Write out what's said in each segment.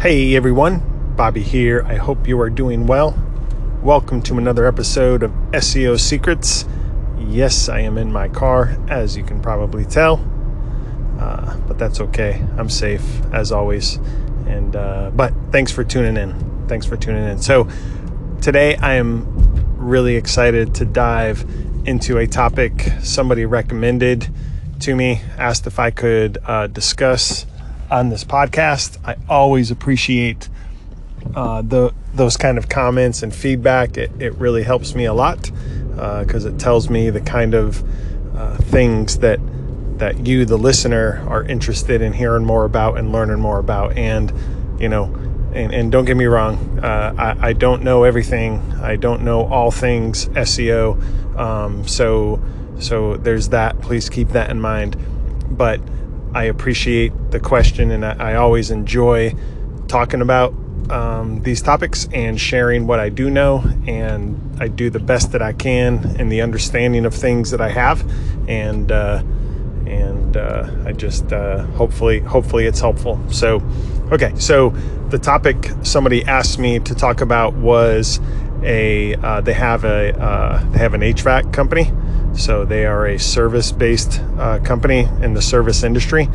Hey everyone, Bobby here. I hope you are doing well. Welcome to another episode of SEO Secrets. Yes, I am in my car, as you can probably tell, but that's okay. I'm safe as always. And but thanks for tuning in. So today I am really excited to dive into a topic somebody recommended to me, asked if I could discuss on this podcast. I always appreciate those kind of comments and feedback. It really helps me a lot because it tells me the kind of things that you, the listener, are interested in hearing more about and learning more about. And and don't get me wrong, I don't know everything. I don't know all things SEO. So there's that. Please keep that in mind. But I appreciate the question, and I always enjoy talking about these topics and sharing what I do know, and I do the best that I can in the understanding of things that I have, and I just hopefully it's helpful. So so the topic somebody asked me to talk about was they have an HVAC company. So they are a service-based company in the service industry,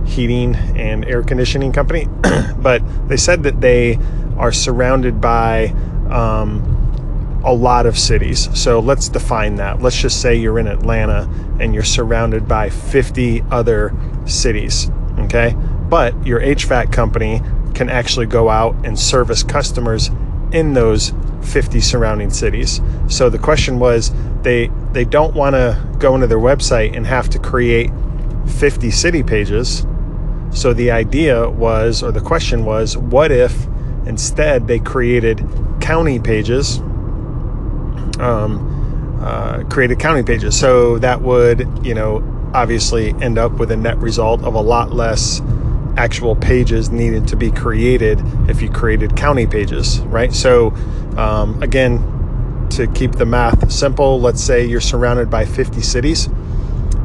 heating and air conditioning company. But they said that they are surrounded by a lot of cities. So let's define that. Let's just say you're in Atlanta and you're surrounded by 50 other cities, okay? But your HVAC company can actually go out and service customers in those 50 surrounding cities. So the question was, they don't want to go into their website and have to create 50 city pages. So the idea was, or the question was, what if instead they created county pages? So that would, obviously end up with a net result of a lot less actual pages needed to be created if you created county pages, right? So again, to keep the math simple, let's say you're surrounded by 50 cities,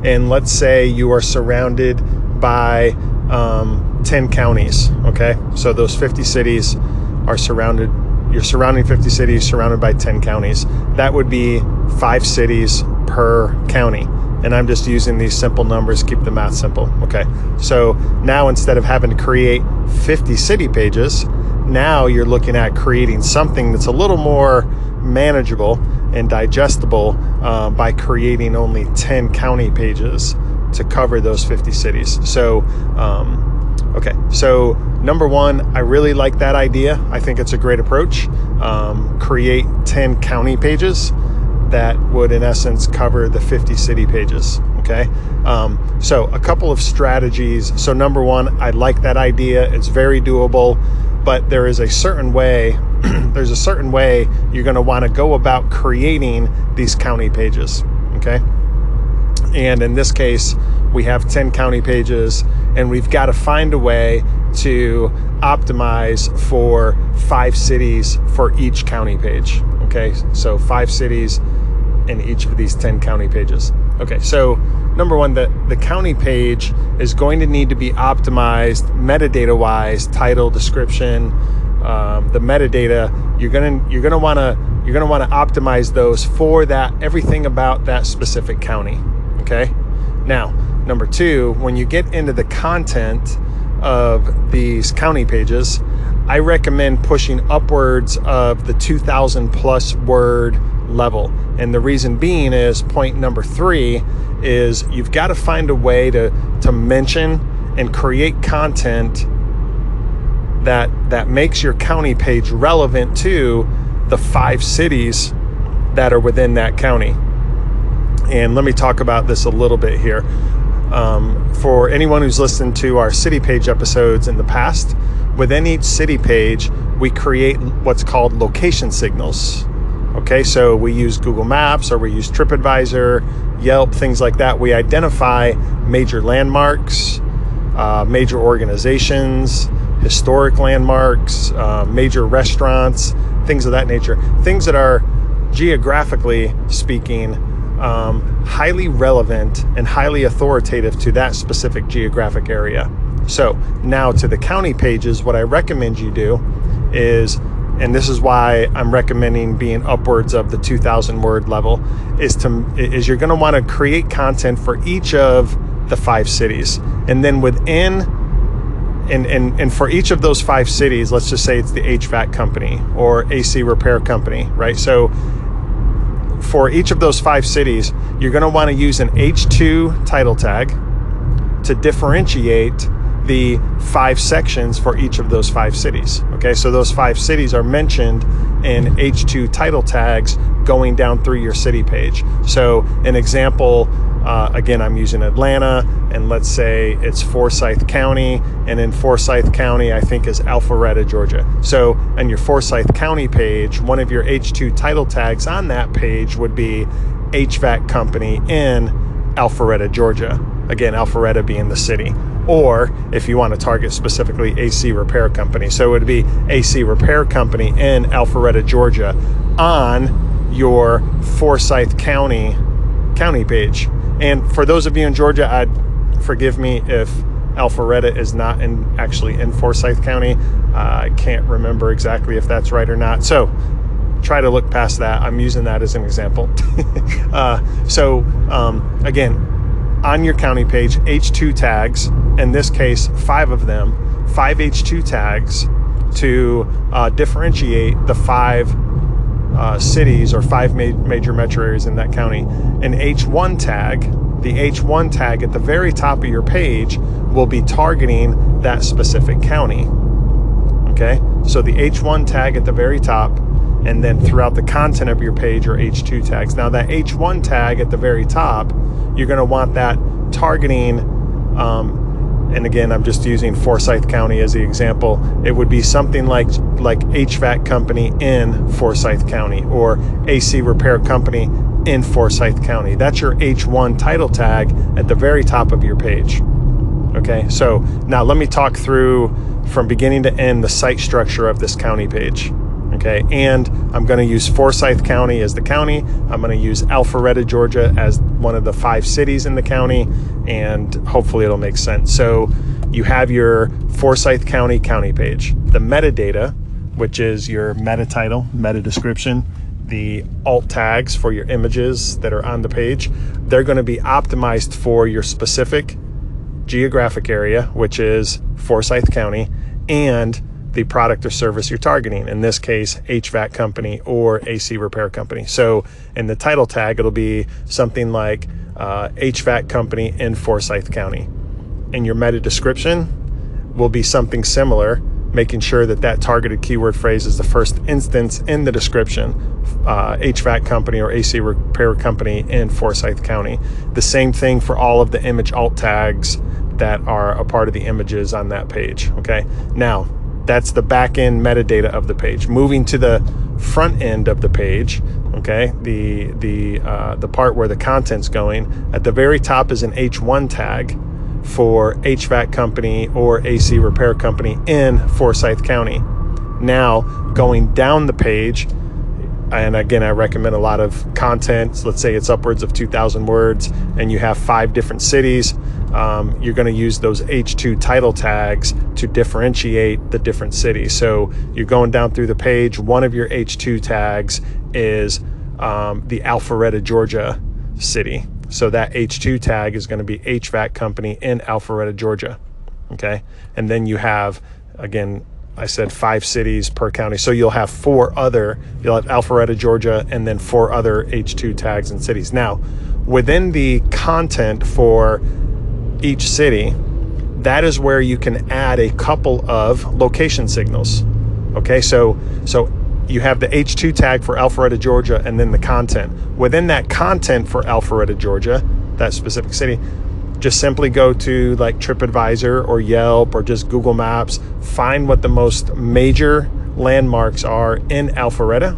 and let's say you are surrounded by 10 counties, okay? So those 50 cities are you're surrounding 50 cities surrounded by 10 counties. That would be 5 cities per county. And I'm just using these simple numbers, keep the math simple, okay? So now instead of having to create 50 city pages, now you're looking at creating something that's a little more manageable and digestible by creating only 10 county pages to cover those 50 cities. So, so number one, I really like that idea. I think it's a great approach. Create 10 county pages that would in essence cover the 50 city pages, okay? So a couple of strategies. So number one, I like that idea. It's very doable, but there is a certain way, you're gonna wanna go about creating these county pages, okay? And in this case, we have 10 county pages, and we've got to find a way to optimize for 5 cities for each county page, okay? So 5 cities in each of these 10 county pages. Okay, so number one, the county page is going to need to be optimized metadata-wise, title, description, the metadata. You're gonna want to optimize those for that, everything about that specific county. Okay. Now, number two, when you get into the content of these county pages, I recommend pushing upwards of the 2,000 plus word level. And the reason being is point number 3 is you've got to find a way to mention and create content that makes your county page relevant to the 5 cities that are within that county. And let me talk about this a little bit here. For anyone who's listened to our city page episodes in the past, within each city page, we create what's called location signals. Okay, so we use Google Maps or we use TripAdvisor, Yelp, things like that. We identify major landmarks, major organizations, historic landmarks, major restaurants, things of that nature. Things that are geographically speaking highly relevant and highly authoritative to that specific geographic area. So now to the county pages, what I recommend you do is, and this is why I'm recommending being upwards of the 2,000 word level, is you're going to want to create content for each of the 5 cities. And then within, and for each of those 5 cities, let's just say it's the HVAC company or AC repair company, right? So for each of those 5 cities, you're going to want to use an H2 title tag to differentiate the 5 sections for each of those 5 cities. Okay, so those 5 cities are mentioned in H2 title tags going down through your city page. So an example, again, I'm using Atlanta, and let's say it's Forsyth County, and in Forsyth County, I think is Alpharetta, Georgia. So on your Forsyth County page, one of your H2 title tags on that page would be HVAC company in Alpharetta, Georgia. Again, Alpharetta being the city. Or if you want to target specifically AC repair company, so it would be AC repair company in Alpharetta, Georgia on your Forsyth County page. And for those of you in Georgia, forgive me if Alpharetta is not actually in Forsyth County. I can't remember exactly if that's right or not. So try to look past that. I'm using that as an example. Again, on your county page, H2 tags, in this case, 5 of them, 5 H2 tags to differentiate the 5 cities or 5 major metro areas in that county. An H1 tag, the H1 tag at the very top of your page will be targeting that specific county. Okay, so the H1 tag at the very top, and then throughout the content of your page are H2 tags. Now that H1 tag at the very top, you're going to want that targeting, and again, I'm just using Forsyth County as the example. It would be something like HVAC company in Forsyth County or AC repair company in Forsyth County. That's your H1 title tag at the very top of your page. Okay, so now let me talk through from beginning to end the site structure of this county page. Okay, and I'm going to use Forsyth County as the county. I'm going to use Alpharetta, Georgia as one of the 5 cities in the county, and hopefully it'll make sense. So you have your Forsyth County page. The metadata, which is your meta title, meta description, the alt tags for your images that are on the page, they're going to be optimized for your specific geographic area, which is Forsyth County, and the product or service you're targeting, in this case HVAC company or AC repair company. So in the title tag, it'll be something like HVAC company in Forsyth County. And your meta description will be something similar, making sure that that targeted keyword phrase is the first instance in the description, HVAC company or AC repair company in Forsyth County. The same thing for all of the image alt tags that are a part of the images on that page. Okay, now that's the back end metadata of the page. Moving to the front end of the page, okay, the part where the content's going, at the very top is an H1 tag for HVAC company or AC repair company in Forsyth County. Now going down the page, and again, I recommend a lot of content. Let's say it's upwards of 2,000 words and you have 5 different cities. You're going to use those H2 title tags to differentiate the different cities. So you're going down through the page. One of your H2 tags is the Alpharetta, Georgia city. So that H2 tag is going to be HVAC company in Alpharetta, Georgia. Okay. And then you have, again, I said 5 cities per county. So you'll have 4 other, you'll have Alpharetta, Georgia, and then 4 other H2 tags and cities. Now, within the content for each city, that is where you can add a couple of location signals. Okay, so you have the H2 tag for Alpharetta, Georgia, and then the content. Within that content for Alpharetta, Georgia, that specific city, just simply go to like TripAdvisor or Yelp or just Google Maps, find what the most major landmarks are in Alpharetta,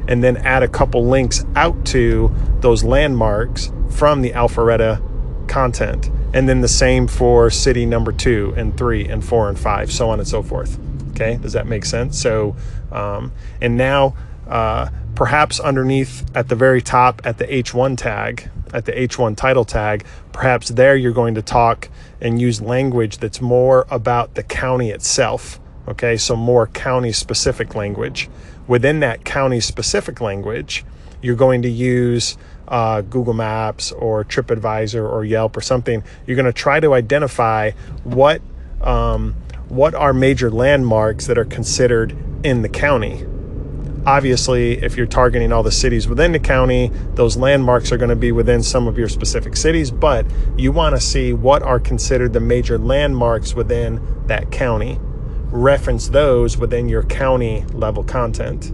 and then add a couple links out to those landmarks from the Alpharetta content. And then the same for city number 2 and 3 and 4 and 5, so on and so forth. Okay, does that make sense? So, and now perhaps underneath at the very top at the H1 tag, at the H1 title tag, perhaps there you're going to talk and use language that's more about the county itself. Okay, so more county specific language. Within that county specific language, you're going to use Google Maps or TripAdvisor or Yelp or something. You're going to try to identify what are major landmarks that are considered in the county. Obviously, if you're targeting all the cities within the county, those landmarks are going to be within some of your specific cities, but you want to see what are considered the major landmarks within that county. Reference those within your county level content.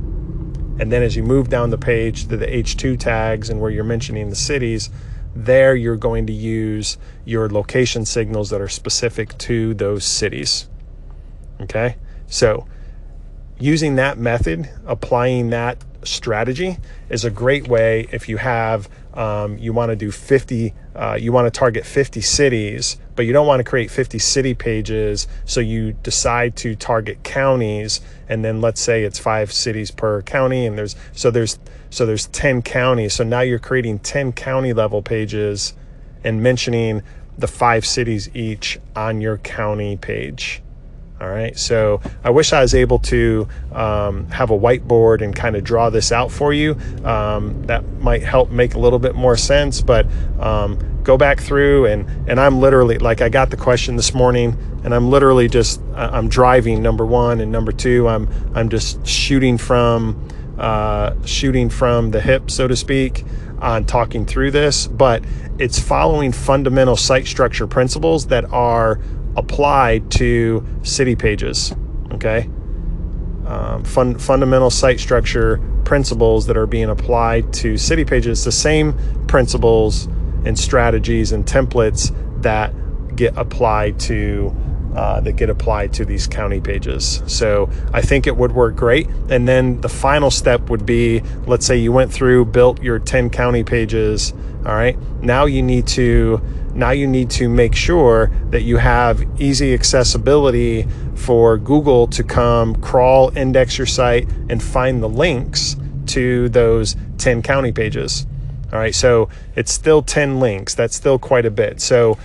And then as you move down the page to the H2 tags and where you're mentioning the cities, there you're going to use your location signals that are specific to those cities. Okay, so using that method, applying that strategy is a great way if you have, you want to do 50, you want to target 50 cities, but you don't want to create 50 city pages. So you decide to target counties, and then let's say it's 5 cities per county, and there's 10 counties. So now you're creating 10 county level pages and mentioning the 5 cities each on your county page. All right, so I wish I was able to have a whiteboard and kind of draw this out for you. That might help make a little bit more sense, but go back through and I'm literally, like, I got the question this morning and I'm literally just, I'm driving, number one, and number two, I'm just shooting from the hip, so to speak, on talking through this, but it's following fundamental site structure principles that are applied to city pages. Okay, fundamental site structure principles that are being applied to city pages, the same principles and strategies and templates that get applied to these county pages. So I think it would work great. And then the final step would be, let's say you went through, built your 10 county pages. All right, now you need to make sure that you have easy accessibility for Google to come crawl, index your site, and find the links to those 10 county pages. All right, so it's still 10 links. That's still quite a bit. So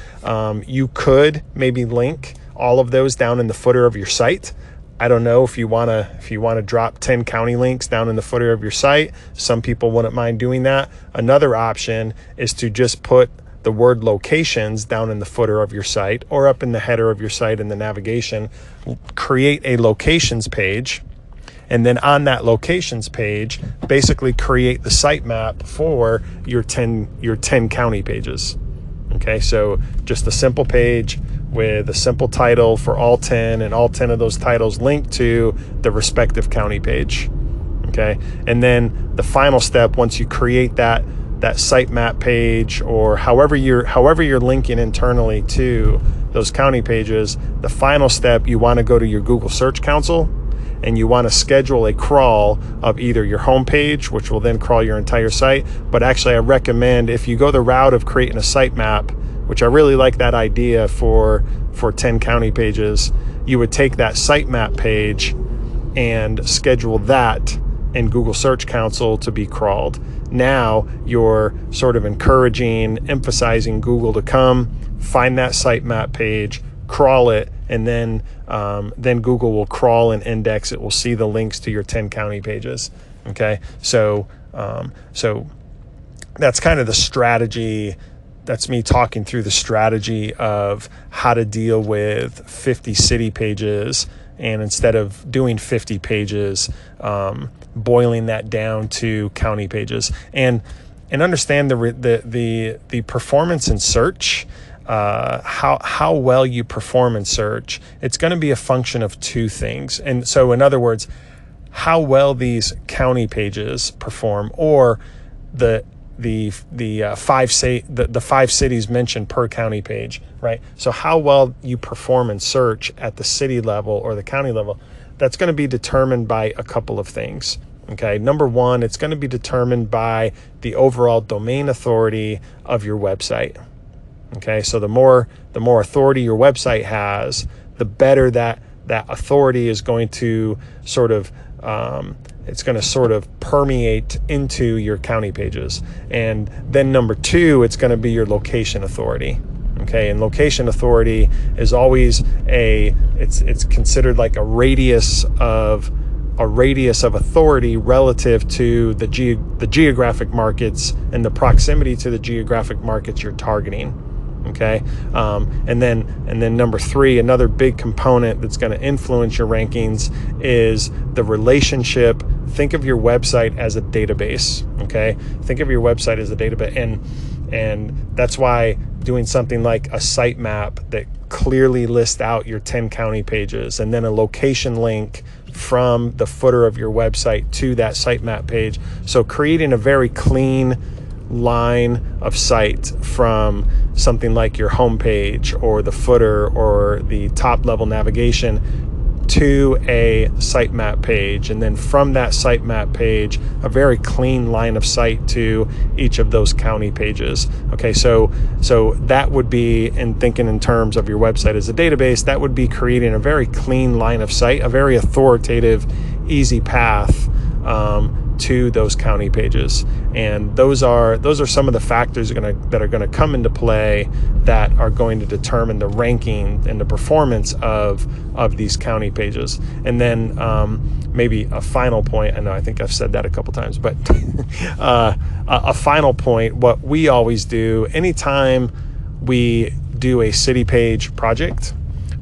you could maybe link all of those down in the footer of your site. I don't know if you want to drop 10 county links down in the footer of your site. Some people wouldn't mind doing that. Another option is to just put the word locations down in the footer of your site or up in the header of your site in the navigation. Create a locations page, and then on that locations page, basically create the sitemap for your 10 county pages. Okay, so just a simple page with a simple title for all 10, and all 10 of those titles linked to the respective county page. Okay, and then the final step, once you create that sitemap page, or however you're linking internally to those county pages, the final step, you want to go to your Google Search Console and you want to schedule a crawl of either your homepage, which will then crawl your entire site. But actually, I recommend, if you go the route of creating a sitemap, which I really like that idea for 10 county pages, you would take that sitemap page and schedule that in Google Search Console to be crawled. Now you're sort of emphasizing Google to come find that sitemap page, crawl it, and then Google will crawl and index it. Will see the links to your 10 county pages. Okay, so that's kind of the strategy. That's me talking through the strategy of how to deal with 50 city pages, and instead of doing 50 pages, boiling that down to county pages, and understand the performance in search. How well you perform in search, it's going to be a function of two things. And so, in other words, how well these county pages perform, or the 5 cities mentioned per county page, right? So how well you perform in search at the city level or the county level, that's going to be determined by a couple of things. Okay, number one, it's going to be determined by the overall domain authority of your website. Okay, so the more authority your website has, the better that authority is going to sort of sort of permeate into your county pages. And then number 2, it's going to be your location authority. Okay, and location authority is always it's considered like a radius of authority relative to the geographic markets and the proximity to the geographic markets you're targeting. Okay, and then number 3, another big component that's going to influence your rankings is the relationship. Think of your website as a database. Okay, think of your website as a database, and that's why doing something like a sitemap that clearly lists out your 10 county pages, and then a location link from the footer of your website to that sitemap page. So creating a very clean line of sight from something like your homepage or the footer or the top level navigation to a sitemap page, and then from that sitemap page a very clean line of sight to each of those county pages. Okay, so that would be, in thinking in terms of your website as a database, that would be creating a very clean line of sight, a very authoritative, easy path to those county pages. And those are some of the factors that are going to come into play that are going to determine the ranking and the performance of these county pages. And then maybe a final point, I think I've said that a couple times, but a final point, what we always do anytime we do a city page project,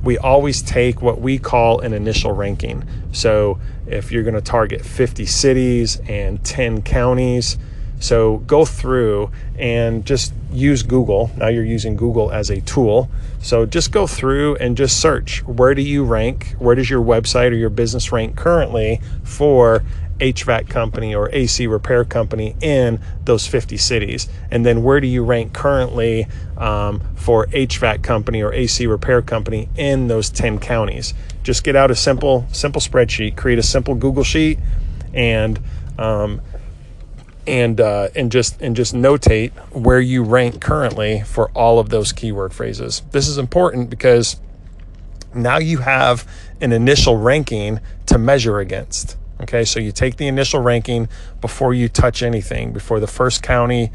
we always take what we call an initial ranking. So if you're going to target 50 cities and 10 counties, so go through and just use Google. Now you're using Google as a tool. So just go through and just search, where do you rank? Where does your website or your business rank currently for HVAC company or AC repair company in those 50 cities? And then where do you rank currently for HVAC company or AC repair company in those 10 counties? Just get out a simple spreadsheet, create a simple Google sheet, and just notate where you rank currently for all of those keyword phrases. This is important because now you have an initial ranking to measure against. Okay, so you take the initial ranking before you touch anything, before the first county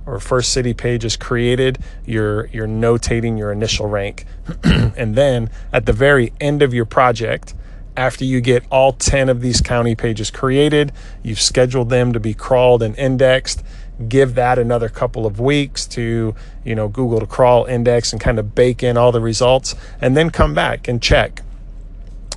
or first city page is created, you're notating your initial rank. And then at the very end of your project, after you get all 10 of these county pages created, you've scheduled them to be crawled and indexed, give that another couple of weeks to, Google to crawl, index, and kind of bake in all the results, and then come back and check.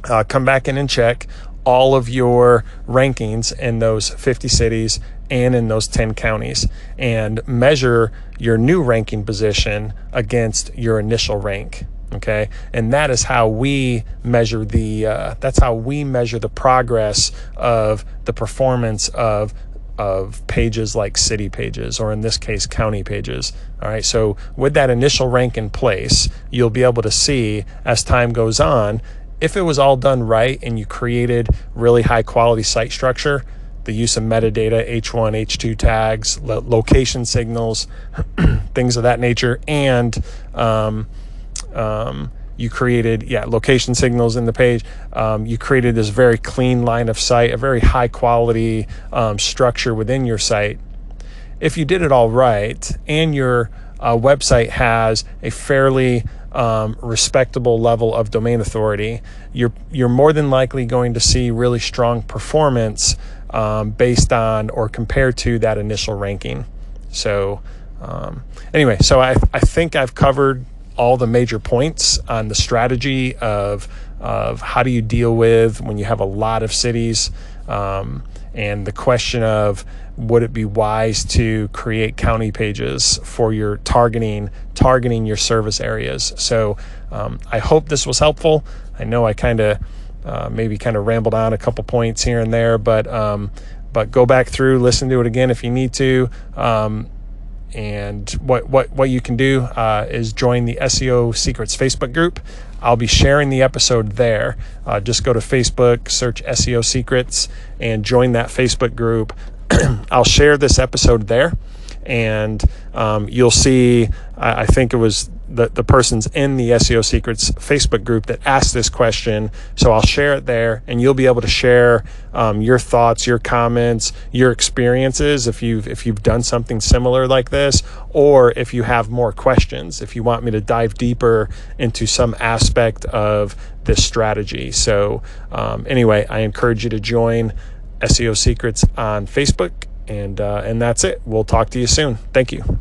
Come back in and check all of your rankings in those 50 cities and in those 10 counties, and measure your new ranking position against your initial rank. Okay, and that is how we measure the progress of the performance of pages like city pages, or in this case county pages. All right, so with that initial rank in place, you'll be able to see as time goes on, if it was all done right and you created really high quality site structure, the use of metadata, H1, H2 tags, location signals, things of that nature, and you created location signals in the page. You created this very clean line of sight, a very high quality structure within your site. If you did it all right and your website has a fairly respectable level of domain authority, you're more than likely going to see really strong performance based on or compared to that initial ranking. So anyway, so I think I've covered all the major points on the strategy of how do you deal with when you have a lot of cities, and the question of would it be wise to create county pages for your targeting your service areas. So I hope this was helpful. I know I kind of rambled on a couple points here and there, but go back through, listen to it again if you need to. And what you can do is join the SEO Secrets Facebook group. I'll be sharing the episode there. Just go to Facebook, search SEO Secrets, and join that Facebook group. I'll share this episode there, and you'll see, I think it was the person's in the SEO Secrets Facebook group that asked this question. So I'll share it there, and you'll be able to share your thoughts, your comments, your experiences if you've done something similar like this, or if you have more questions, if you want me to dive deeper into some aspect of this strategy. So anyway, I encourage you to join SEO Secrets on Facebook, and that's it. We'll talk to you soon. Thank you.